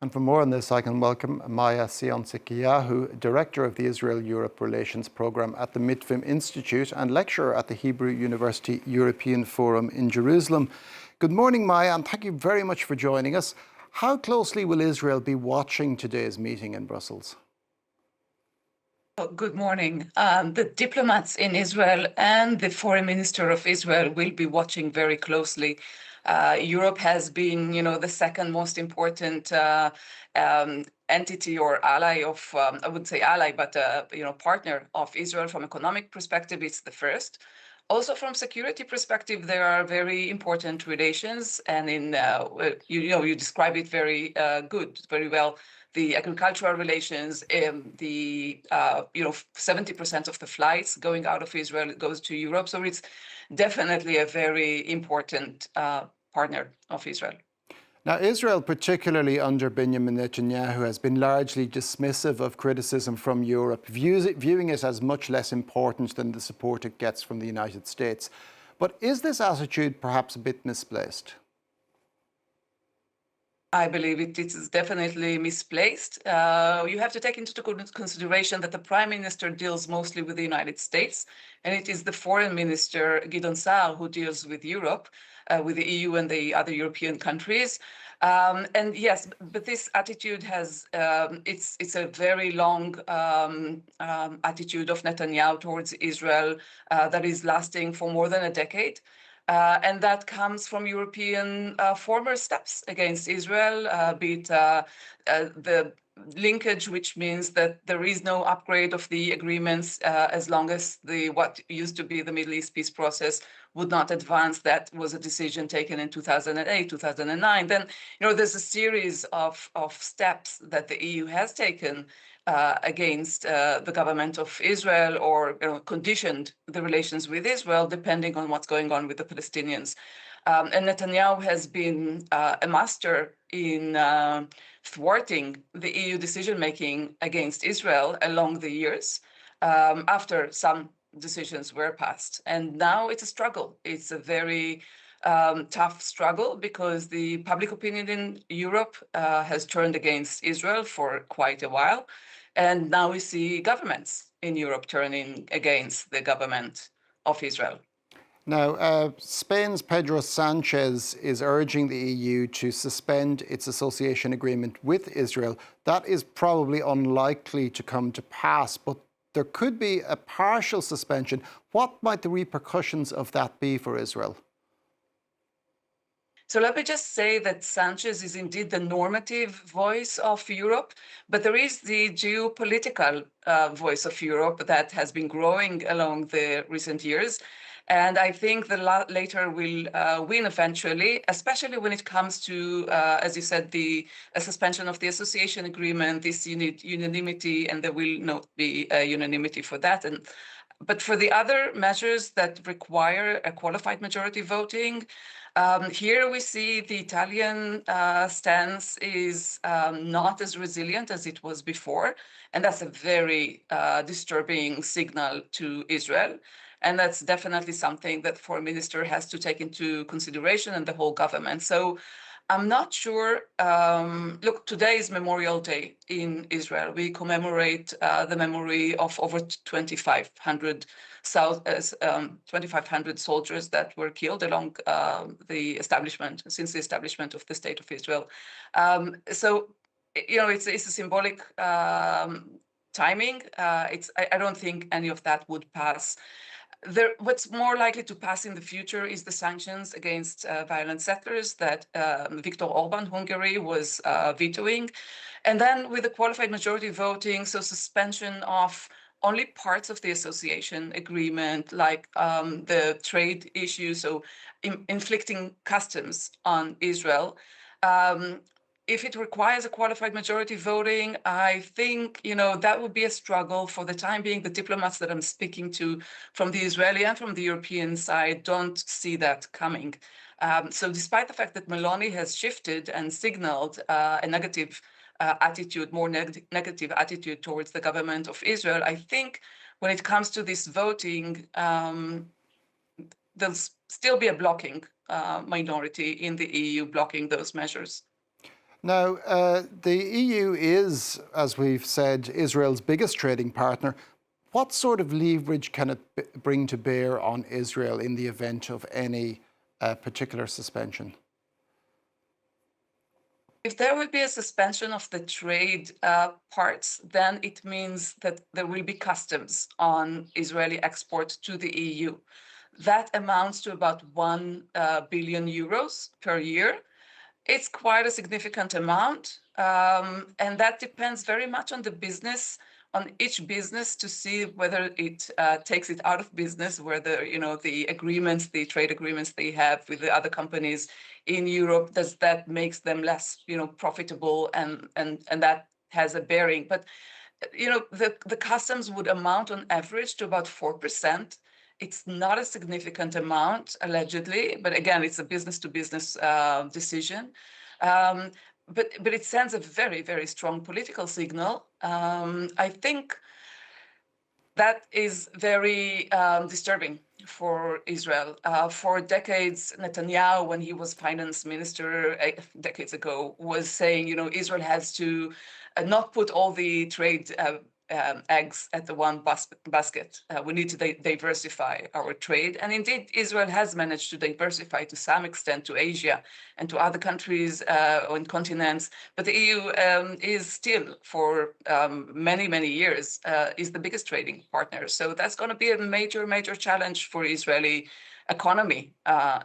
And for more on this, I can welcome Maya Sion-Tzidkiyahu, Director of the Israel-Europe Relations Programme at the Mitvim Institute and lecturer at the Hebrew University European Forum in Jerusalem. Good morning, Maya, and thank you very much for joining us. How closely will Israel be watching today's meeting in Brussels? Good morning. The diplomats in Israel and the foreign minister of Israel will be watching very closely. Europe has been, the second most important entity or ally of, I wouldn't say ally, but, partner of Israel from economic perspective. It's the first. Also, from security perspective, there are very important relations, and you describe it very very well. The agricultural relations, the 70% of the flights going out of Israel goes to Europe, so it's definitely a very important partner of Israel. Now, Israel, particularly under Benjamin Netanyahu, has been largely dismissive of criticism from Europe, viewing it as much less important than the support it gets from the United States. But is this attitude perhaps a bit misplaced? I believe it is definitely misplaced. You have to take into consideration that the Prime Minister deals mostly with the United States, and it is the Foreign Minister, Gideon Saar, who deals with Europe, with the EU and the other European countries. And yes, but this attitude has, it's a very long attitude of Netanyahu towards Israel that is lasting for more than a decade. And that comes from European former steps against Israel, be it the linkage, which means that there is no upgrade of the agreements as long as what used to be the Middle East peace process would not advance. That was a decision taken in 2008, 2009. Then, there's a series of steps that the EU has taken against the government of Israel, or conditioned the relations with Israel, depending on what's going on with the Palestinians. And Netanyahu has been a master in thwarting the EU decision-making against Israel along the years, after some decisions were passed. And now it's a struggle. It's a very tough struggle, because the public opinion in Europe has turned against Israel for quite a while. And now we see governments in Europe turning against the government of Israel. Now, Spain's Pedro Sanchez is urging the EU to suspend its association agreement with Israel. That is probably unlikely to come to pass, but there could be a partial suspension. What might the repercussions of that be for Israel? So let me just say that Sanchez is indeed the normative voice of Europe, but there is the geopolitical voice of Europe that has been growing along the recent years. And I think the latter will win eventually, especially when it comes to, as you said, the suspension of the association agreement. This unanimity, and there will not be a unanimity for that. But for the other measures that require a qualified majority voting, here we see the Italian stance is not as resilient as it was before, and that's a very disturbing signal to Israel. And that's definitely something that the foreign minister has to take into consideration, and the whole government. So I'm not sure. Look, today is Memorial Day in Israel. We commemorate the memory of over 2,500 soldiers that were killed along since the establishment of the State of Israel. So, it's a symbolic timing. I don't think any of that would pass. What's more likely to pass in the future is the sanctions against violent settlers that Viktor Orban, Hungary, was vetoing. And then with the qualified majority voting, so suspension of only parts of the association agreement, like the trade issue, so inflicting customs on Israel. If it requires a qualified majority voting, I think, that would be a struggle. For the time being, the diplomats that I'm speaking to from the Israeli and from the European side don't see that coming. So despite the fact that Meloni has shifted and signaled a negative attitude, more negative attitude towards the government of Israel, I think when it comes to this voting, there'll still be a blocking minority in the EU blocking those measures. Now, the EU is, as we've said, Israel's biggest trading partner. What sort of leverage can it bring to bear on Israel in the event of any particular suspension? If there will be a suspension of the trade parts, then it means that there will be customs on Israeli exports to the EU. That amounts to about 1 billion euros per year. It's quite a significant amount, and that depends very much on the business, on each business, to see whether it takes it out of business, whether the agreements, the trade agreements they have with the other companies in Europe, does that makes them less profitable, and that has a bearing. But the customs would amount on average to about 4%. It's not a significant amount, allegedly, but again, it's a business-to-business decision. But it sends a very, very strong political signal. I think that is very disturbing for Israel. For decades, Netanyahu, when he was finance minister decades ago, was saying, Israel has to not put all the trade eggs at the one basket. We need to diversify our trade. And indeed, Israel has managed to diversify to some extent to Asia and to other countries on continents. But the EU is still, for many, many years, is the biggest trading partner. So that's going to be a major, major challenge for Israeli economy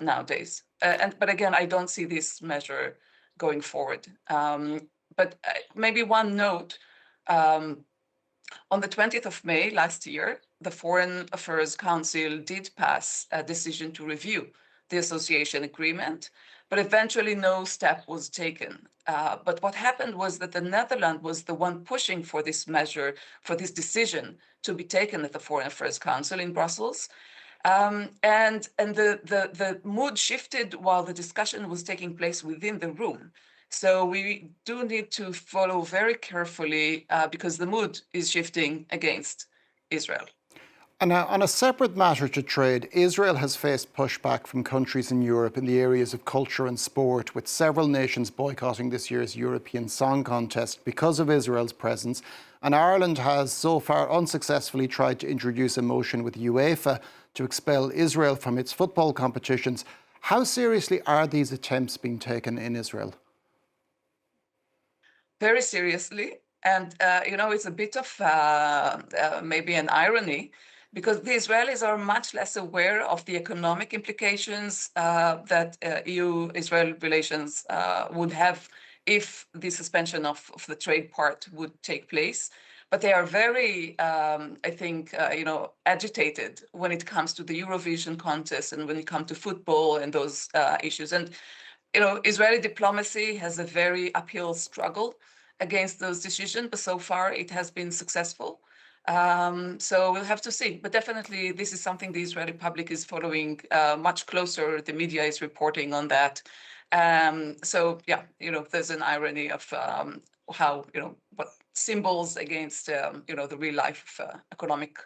nowadays. But again, I don't see this measure going forward. But maybe one note. On the 20th of May last year, the Foreign Affairs Council did pass a decision to review the association agreement, but eventually no step was taken. But what happened was that the Netherlands was the one pushing for this measure, for this decision to be taken at the Foreign Affairs Council in Brussels. And the mood shifted while the discussion was taking place within the room. So we do need to follow very carefully because the mood is shifting against Israel. And now, on a separate matter to trade, Israel has faced pushback from countries in Europe in the areas of culture and sport, with several nations boycotting this year's European Song Contest because of Israel's presence. And Ireland has so far unsuccessfully tried to introduce a motion with UEFA to expel Israel from its football competitions. How seriously are these attempts being taken in Israel? Very seriously. And, it's a bit of maybe an irony, because the Israelis are much less aware of the economic implications that EU-Israel relations would have if the suspension of the trade part would take place. But they are very, I think, agitated when it comes to the Eurovision contest and when it comes to football and those issues. And Israeli diplomacy has a very uphill struggle against those decisions, but so far it has been successful. So we'll have to see. But definitely, this is something the Israeli public is following much closer. The media is reporting on that. So yeah, there's an irony of how what symbols against the real life economic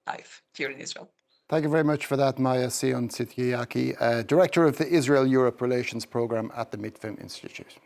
life here in Israel. Thank you very much for that, Maya Sion-Tzidkiyahu, Director of the Israel-Europe Relations Programme at the Mitvim Institute.